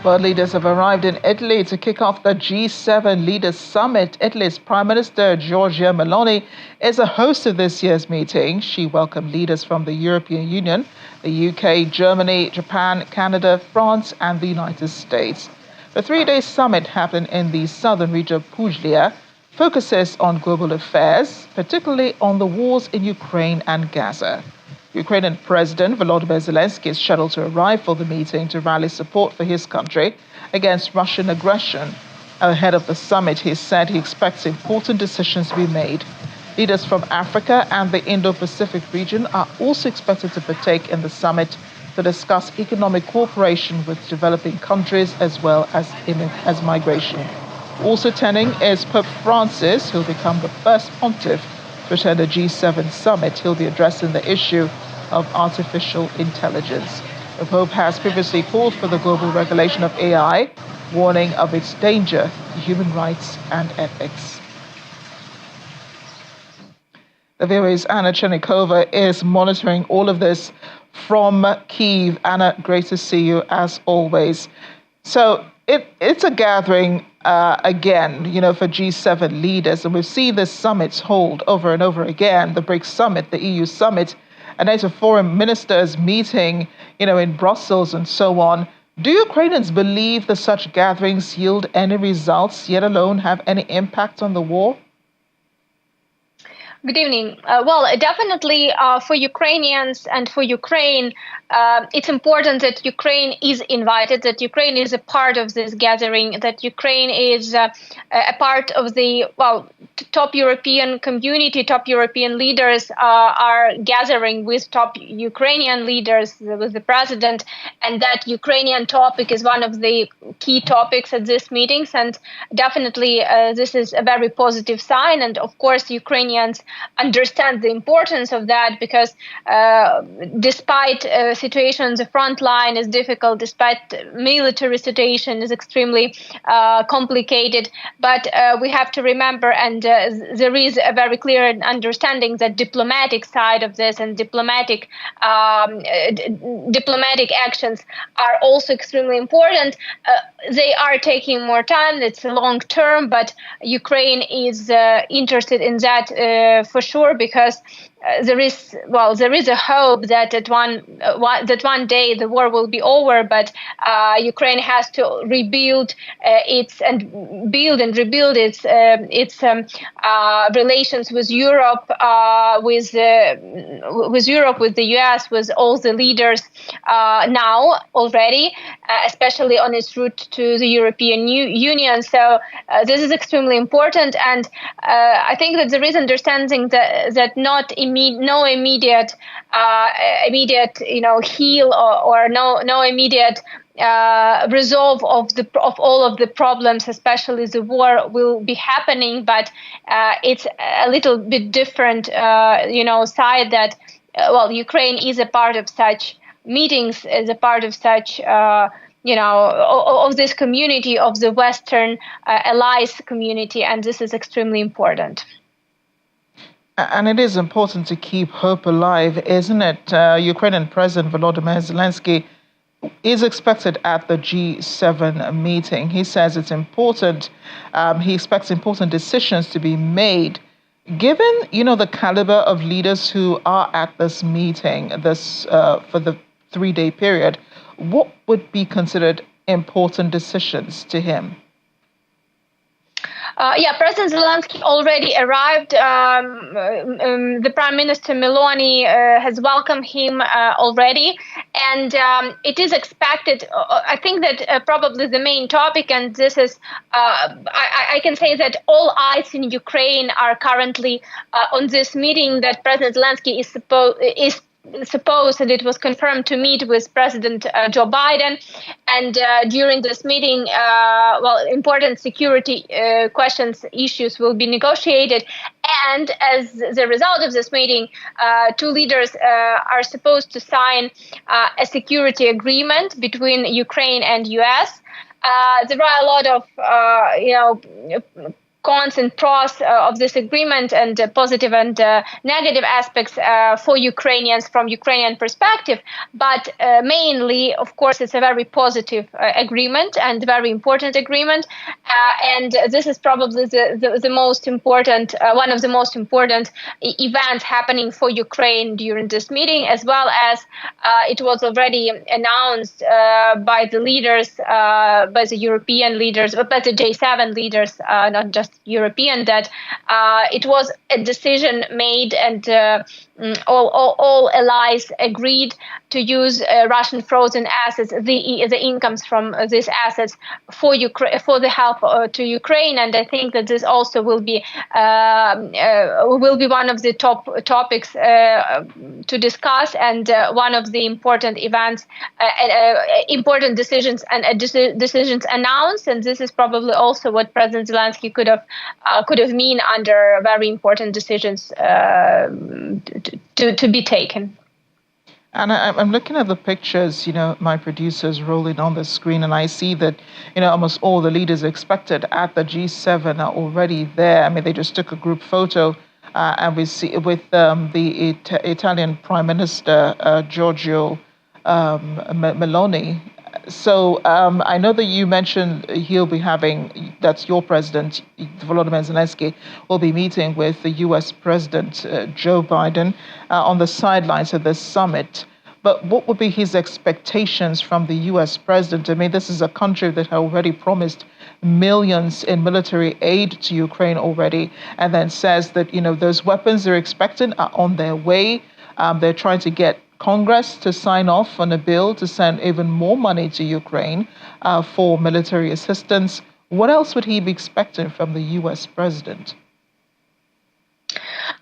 World leaders have arrived in Italy to kick off the G7 Leaders Summit. Italy's Prime Minister Giorgia Meloni is a host of this year's meeting. She welcomed leaders from the European Union, the UK, Germany, Japan, Canada, France, and the United States. The three-day summit happened in the southern region of Puglia, focuses on global affairs, particularly on the wars in Ukraine and Gaza. Ukrainian President Volodymyr Zelensky is scheduled to arrive for the meeting to rally support for his country against Russian aggression. Ahead of the summit, he said he expects important decisions to be made. Leaders from Africa and the Indo-Pacific region are also expected to partake in the summit to discuss economic cooperation with developing countries as well as migration. Also attending is Pope Francis, who will become the first pontiff to attend the G7 summit. He'll be addressing the issue of artificial intelligence. The Pope has previously called for the global regulation of AI, warning of its danger to human rights and ethics. The VOA's Anna Chernikova is monitoring all of this from Kyiv. Anna, great to see you as always. So it's a gathering again, for G7 leaders, and we've seen this summits hold over and over again, the BRICS summit, the EU summit, and NATO foreign ministers meeting, in Brussels and so on. Do Ukrainians believe that such gatherings yield any results, yet alone have any impact on the war? Good evening. Well, definitely for Ukrainians and for Ukraine, it's important that Ukraine is invited, that Ukraine is a part of this gathering, that Ukraine is a part of the, top European community, top European leaders are gathering with top Ukrainian leaders, with the president, and that Ukrainian topic is one of the key topics at these meetings. And definitely this is a very positive sign. And of course, Ukrainians understand the importance of that because despite situation on the front line is difficult, despite military situation is extremely complicated, but we have to remember, and there is a very clear understanding that diplomatic side of this and diplomatic actions are also extremely important. They are taking more time. It's long term, but Ukraine is interested in that for sure, because there is a hope that one day the war will be over, but Ukraine has to rebuild its relations with Europe, with the US, with all the leaders now already, especially on its route to the European Union. So this is extremely important, and I think that there is understanding that no immediate heal or no immediate resolve of all of the problems, especially the war, will be happening. But it's a little bit different, side that Ukraine is a part of such meetings, is a part of such. Of this community, of the Western allies community, and this is extremely important. And it is important to keep hope alive, isn't it? Ukrainian President Volodymyr Zelensky is expected at the G7 meeting. He says it's important. He expects important decisions to be made. Given, the caliber of leaders who are at this meeting, for the three-day period, what would be considered important decisions to him? President Zelensky already arrived. The Prime Minister Meloni has welcomed him already. And it is expected, I think that probably the main topic, and this is, I can say that all eyes in Ukraine are currently on this meeting that President Zelensky is supposed, and it was confirmed, to meet with President Joe Biden. And during this meeting, important security issues will be negotiated. And as the result of this meeting, two leaders are supposed to sign a security agreement between Ukraine and US. There are a lot of, cons and pros of this agreement, and positive and negative aspects for Ukrainians from Ukrainian perspective. But mainly, of course, it's a very positive agreement and very important agreement. And this is probably the most important, one of the most important events happening for Ukraine during this meeting, as well as it was already announced by the leaders, by the European leaders, by the J7 leaders, not just European, that it was a decision made, and all allies agreed to use Russian frozen assets, the incomes from these assets, for for the help to Ukraine. And I think that this also will be one of the top topics to discuss, and one of the important events, important decisions and decisions announced. And this is probably also what President Zelensky could have mean under very important decisions to be taken. And I'm looking at the pictures, my producer's rolling on the screen, and I see that, almost all the leaders expected at the G7 are already there. I mean, they just took a group photo, and we see with the Italian Prime Minister, Giorgio Meloni. So I know that you mentioned he'll be that's your president, Volodymyr Zelensky, will be meeting with the U.S. President, Joe Biden, on the sidelines of this summit. But what would be his expectations from the U.S. president? I mean, this is a country that had already promised millions in military aid to Ukraine already, and then says that, those weapons they're expecting are on their way. They're trying to get Congress to sign off on a bill to send even more money to Ukraine for military assistance. What else would he be expecting from the U.S. president?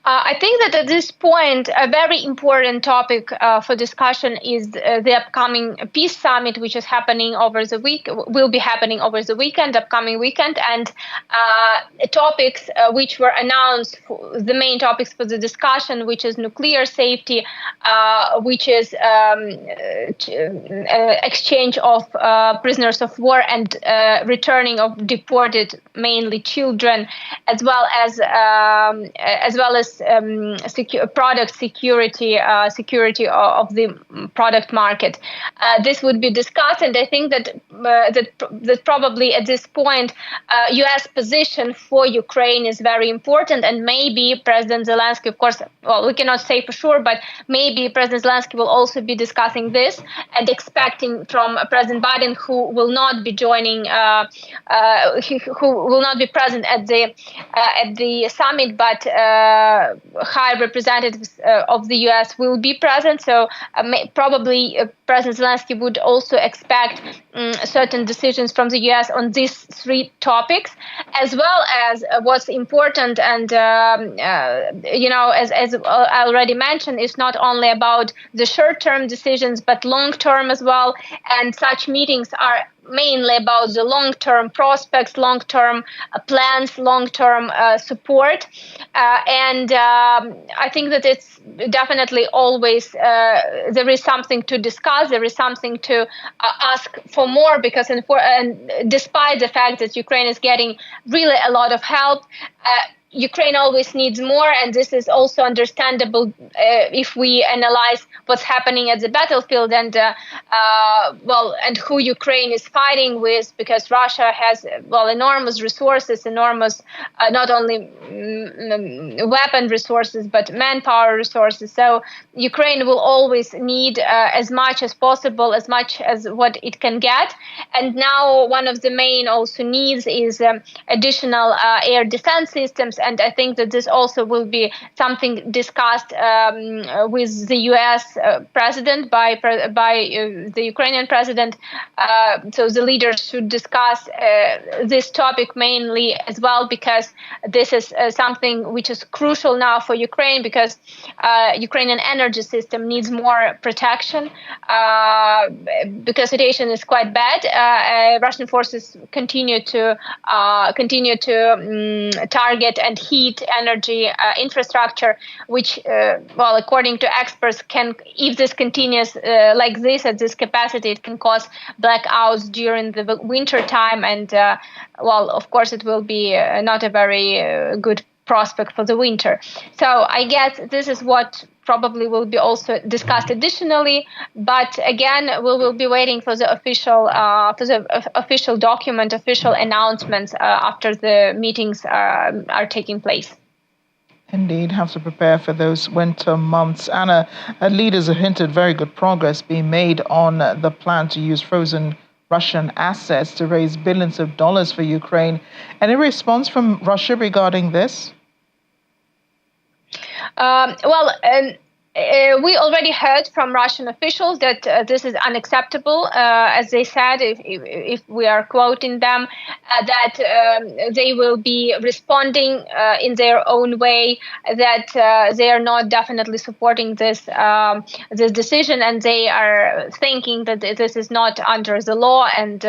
I think that at this point, a very important topic for discussion is the upcoming peace summit, which is happening will be happening over the upcoming weekend, and topics which were announced, the main topics for the discussion, which is nuclear safety, which is exchange of prisoners of war and returning of deported, mainly children, as well as product security of the product market. This would be discussed, and I think that probably at this point, U.S. position for Ukraine is very important, and maybe President Zelensky, of course, well, we cannot say for sure, but maybe President Zelensky will also be discussing this and expecting from President Biden, who will not be joining, who will not be present at the summit, but high representatives of the U.S. will be present. So probably President Zelensky would also expect certain decisions from the U.S. on these three topics, as well as what's important. And, as I already mentioned, it's not only about the short-term decisions, but long-term as well. And such meetings are mainly about the long-term prospects, long-term plans, long-term support. And I think that it's definitely always, there is something to discuss, there is something to ask for more, because and despite the fact that Ukraine is getting really a lot of help, Ukraine always needs more, and this is also understandable if we analyze what's happening at the battlefield and and who Ukraine is fighting with, because Russia has enormous resources, enormous not only weapon resources but manpower resources. So Ukraine will always need as much as possible, as much as what it can get. And now one of the main also needs is additional air defense systems. And I think that this also will be something discussed with the U.S. president by the Ukrainian president. So the leaders should discuss this topic mainly as well, because this is something which is crucial now for Ukraine, because Ukrainian energy system needs more protection, because situation is quite bad. Russian forces continue to target and heat energy infrastructure, which, well, according to experts, if this continues like this at this capacity, it can cause blackouts during the winter time. And, well, of course, it will be not a very good prospect for the winter. So I guess this is what probably will be also discussed additionally. But again, we will be waiting for the official document, official announcements after the meetings are taking place. Indeed, have to prepare for those winter months. Anna, leaders have hinted very good progress being made on the plan to use frozen Russian assets to raise billions of dollars for Ukraine. Any response from Russia regarding this? We already heard from Russian officials that this is unacceptable, as they said, if we are quoting them, that they will be responding in their own way, that they are not definitely supporting this decision, and they are thinking that this is not under the law, and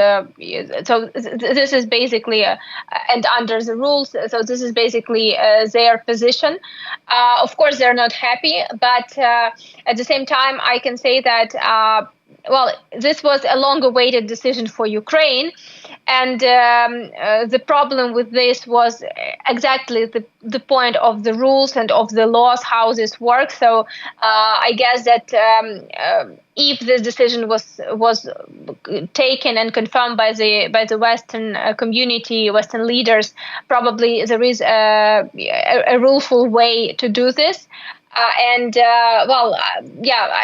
so this is basically and under the rules. So this is basically their position. Of course, they're not happy, but at the same time, I can say that, well, this was a long-awaited decision for Ukraine. And the problem with this was exactly the point of the rules and of the laws, how this works. So I guess that if this decision was taken and confirmed by the Western community, Western leaders, probably there is a ruleful way to do this.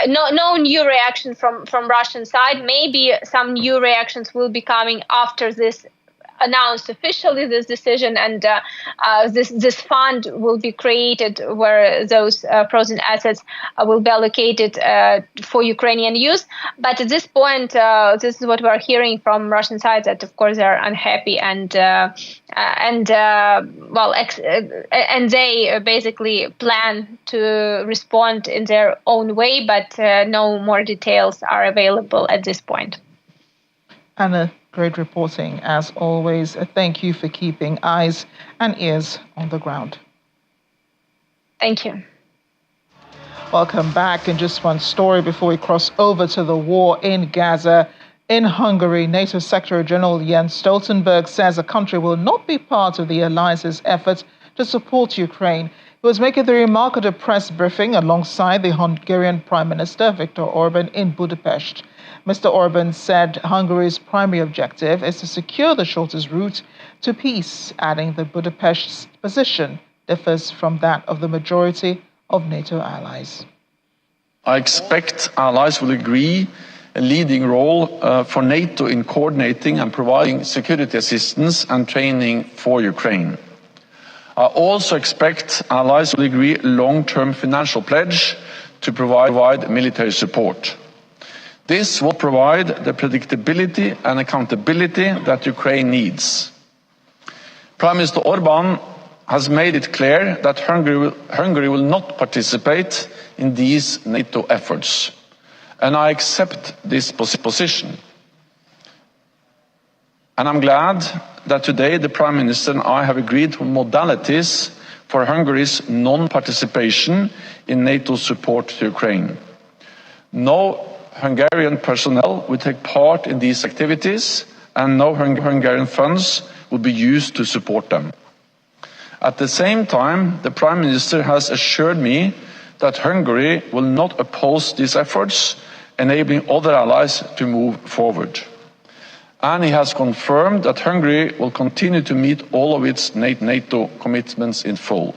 No new reaction from Russian side. Maybe some new reactions will be coming after this announced officially, this decision, and this fund will be created where those frozen assets will be allocated for Ukrainian use. But at this point, this is what we're hearing from Russian side, that of course they're unhappy and they basically plan to respond in their own way, but no more details are available at this point. Anna, great reporting as always. Thank you for keeping eyes and ears on the ground. Thank you. Welcome back. And just one story before we cross over to the war in Gaza. In Hungary, NATO Secretary General Jens Stoltenberg says the country will not be part of the alliance's effort to support Ukraine. He was making the remark at a press briefing alongside the Hungarian Prime Minister Viktor Orban in Budapest. Mr. Orban said Hungary's primary objective is to secure the shortest route to peace, adding that Budapest's position differs from that of the majority of NATO allies. I expect allies will agree a leading role for NATO in coordinating and providing security assistance and training for Ukraine. I also expect allies will agree a long-term financial pledge to provide military support. This will provide the predictability and accountability that Ukraine needs. Prime Minister Orban has made it clear that Hungary will not participate in these NATO efforts, and I accept this position. And I'm glad that today the Prime Minister and I have agreed on modalities for Hungary's non-participation in NATO support to Ukraine. No Hungarian personnel will take part in these activities, and no Hungarian funds will be used to support them. At the same time, the Prime Minister has assured me that Hungary will not oppose these efforts, enabling other allies to move forward. And he has confirmed that Hungary will continue to meet all of its NATO commitments in full.